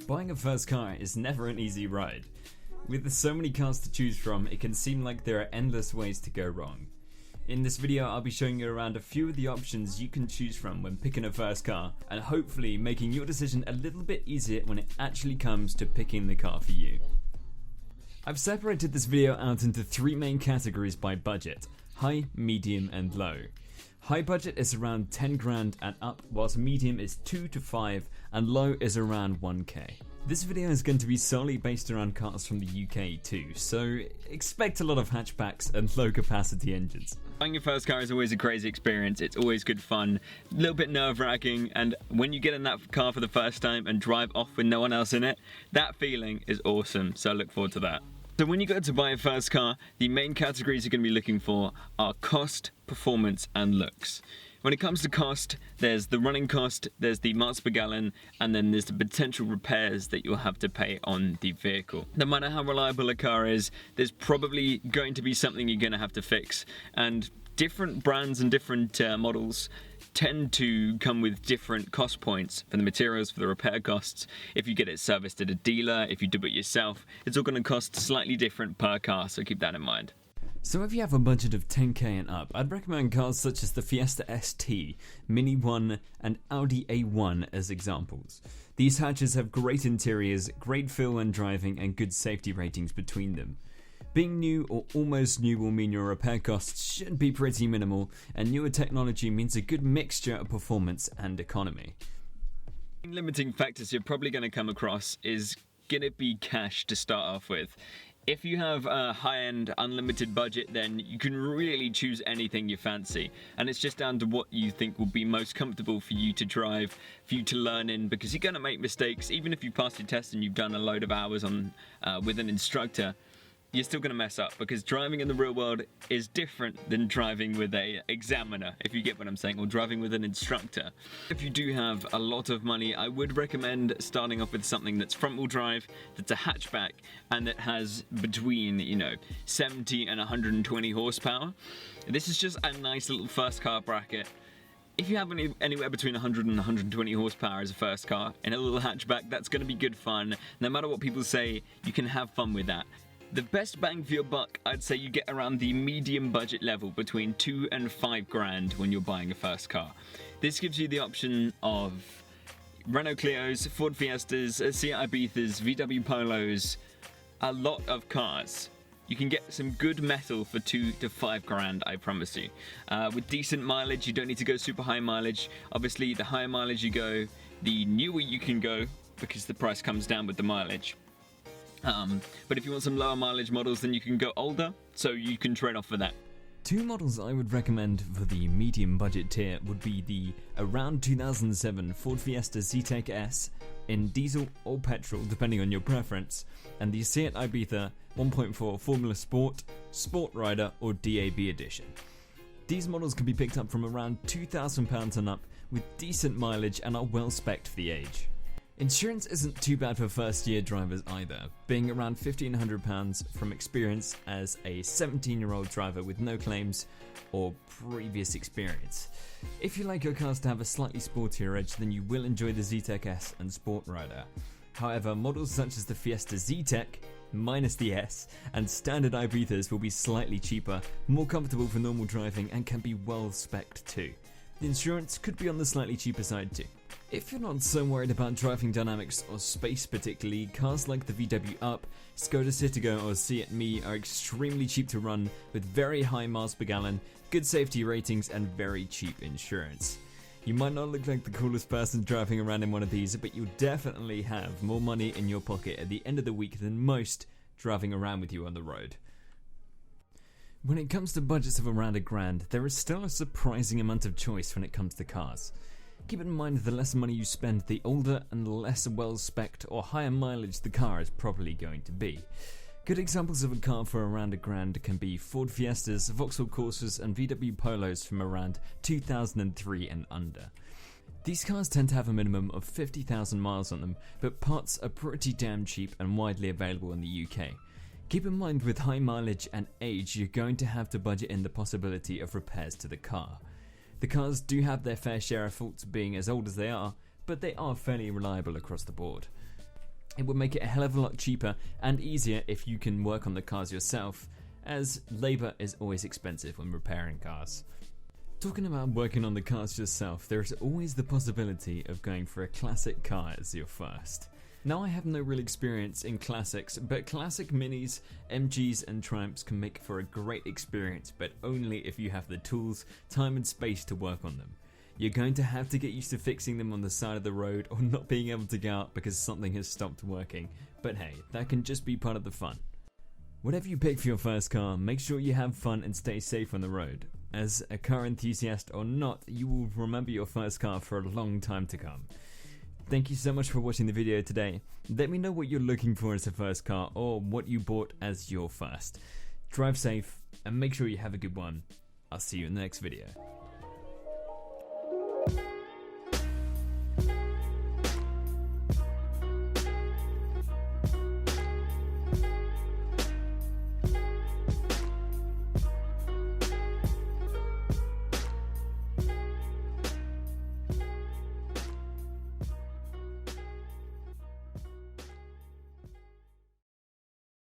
Buying a first car is never an easy ride. With so many cars to choose from, it can seem like there are endless ways to go wrong. In this video, I'll be showing you around a few of the options you can choose from when picking a first car, and hopefully making your decision a little bit easier when it actually comes to picking the car for you. I've separated this video out into three main categories by budget: high, medium and low. High budget is around 10 grand and up, whilst medium is 2 to 5 and low is around 1k. This video is going to be solely based around cars from the UK too, so expect a lot of hatchbacks and low capacity engines. Buying your first car is always a crazy experience. It's always good fun, a little bit nerve-wracking, and when you get in that car for the first time and drive off with no one else in it, that feeling is awesome, so I look forward to that. So when you go to buy a first car, the main categories you're going to be looking for are cost, performance and looks. When it comes to cost, there's the running cost, there's the miles per gallon, and then there's the potential repairs that you'll have to pay on the vehicle. No matter how reliable a car is, there's probably going to be something you're going to have to fix, and different brands and different models tend to come with different cost points for the materials, for the repair costs. If you get it serviced at a dealer, if you do it yourself, it's all going to cost slightly different per car, so keep that in mind. So if you have a budget of 10k and up, I'd recommend cars such as the Fiesta ST, Mini One and Audi A1 as examples. These hatches have great interiors, great feel when driving and good safety ratings between them. Being new or almost new will mean your repair costs should be pretty minimal, and newer technology means a good mixture of performance and economy. Limiting factors you're probably going to come across is going to be cash to start off with. If you have a high-end unlimited budget, then you can really choose anything you fancy, and it's just down to what you think will be most comfortable for you to drive, for you to learn in, because you're going to make mistakes. Even if you passed your test and you've done a load of hours on with an instructor, you're still going to mess up, because driving in the real world is different than driving with an examiner, if you get what I'm saying, or driving with an instructor. If you do have a lot of money, I would recommend starting off with something that's front-wheel drive, that's a hatchback, and that has between, 70 and 120 horsepower. This is just a nice little first car bracket. If you have anywhere between 100 and 120 horsepower as a first car in a little hatchback, that's going to be good fun. No matter what people say, you can have fun with that. The best bang for your buck, I'd say you get around the medium budget level, between 2 and 5 grand when you're buying a first car. This gives you the option of Renault Clios, Ford Fiestas, Seat Ibizas, VW Polos, a lot of cars. You can get some good metal for 2 to 5 grand, I promise you. With decent mileage, you don't need to go super high mileage. Obviously, the higher mileage you go, the newer you can go, because the price comes down with the mileage. But if you want some lower mileage models, then you can go older, so you can trade off for that. Two models I would recommend for the medium budget tier would be the around 2007 Ford Fiesta Zetec S in diesel or petrol depending on your preference, and the Seat Ibiza 1.4 Formula Sport, Sport Rider or DAB edition. These models can be picked up from around £2,000 and up with decent mileage and are well spec'd for the age. Insurance isn't too bad for first year drivers either, being around £1,500 from experience as a 17-year-old driver with no claims or previous experience. If you like your cars to have a slightly sportier edge, then you will enjoy the Zetec S and Sport Rider. However, models such as the Fiesta Zetec, minus the S, and standard Ibizas will be slightly cheaper, more comfortable for normal driving and can be well spec'd too. The insurance could be on the slightly cheaper side too. If you're not so worried about driving dynamics or space particularly, cars like the VW Up, Skoda Citigo or Seat Mii are extremely cheap to run with very high miles per gallon, good safety ratings and very cheap insurance. You might not look like the coolest person driving around in one of these, but you'll definitely have more money in your pocket at the end of the week than most driving around with you on the road. When it comes to budgets of around £1,000, there is still a surprising amount of choice when it comes to cars. Keep in mind the less money you spend, the older and less well-spec'd or higher mileage the car is probably going to be. Good examples of a car for around $1,000 can be Ford Fiestas, Vauxhall Corsas and VW Polos from around 2003 and under. These cars tend to have a minimum of 50,000 miles on them, but parts are pretty damn cheap and widely available in the UK. Keep in mind, with high mileage and age, you're going to have to budget in the possibility of repairs to the car. The cars do have their fair share of faults being as old as they are, but they are fairly reliable across the board. It would make it a hell of a lot cheaper and easier if you can work on the cars yourself, as labour is always expensive when repairing cars. Talking about working on the cars yourself, there is always the possibility of going for a classic car as your first. Now, I have no real experience in classics, but classic Minis, MGs and Triumphs can make for a great experience, but only if you have the tools, time and space to work on them. You're going to have to get used to fixing them on the side of the road or not being able to go out because something has stopped working, but hey, that can just be part of the fun. Whatever you pick for your first car, make sure you have fun and stay safe on the road. As a car enthusiast or not, you will remember your first car for a long time to come. Thank you so much for watching the video today. Let me know what you're looking for as a first car or what you bought as your first. Drive safe and make sure you have a good one. I'll see you in the next video.